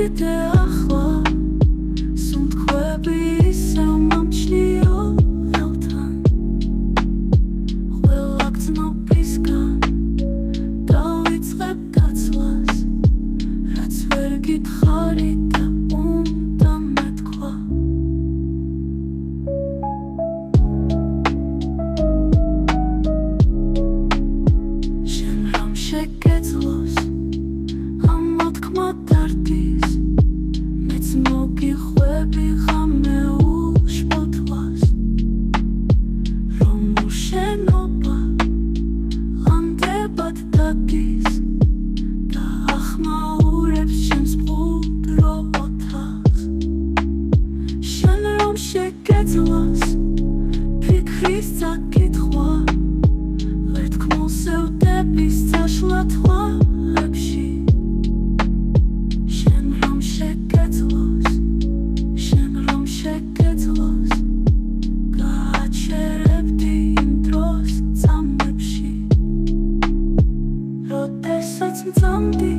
კიდე ახლა სუნთქვები ისევ მომჩნიო ელთან ყველა გრძნობისგან დავიწყებ გაცლას რაც ვერ გითხარი და უნდა მეთქვა შენ რამ შეგეძლოს ამ მოთქმა დარდის მეც მოგიხვები ღამე უშპოთლას რომ უშენობა ლანდებად დადის და ახმაურებს შენს მყუდრო ოთახს შენ რომ შეგეძლოს ფიქრის წაკითხვა ვეთქმულს ევდების წაშლა თვალებში შენ რომ შეგეძლოს გააჩერებდი იმ დროს წამებში როდესაც მძამდი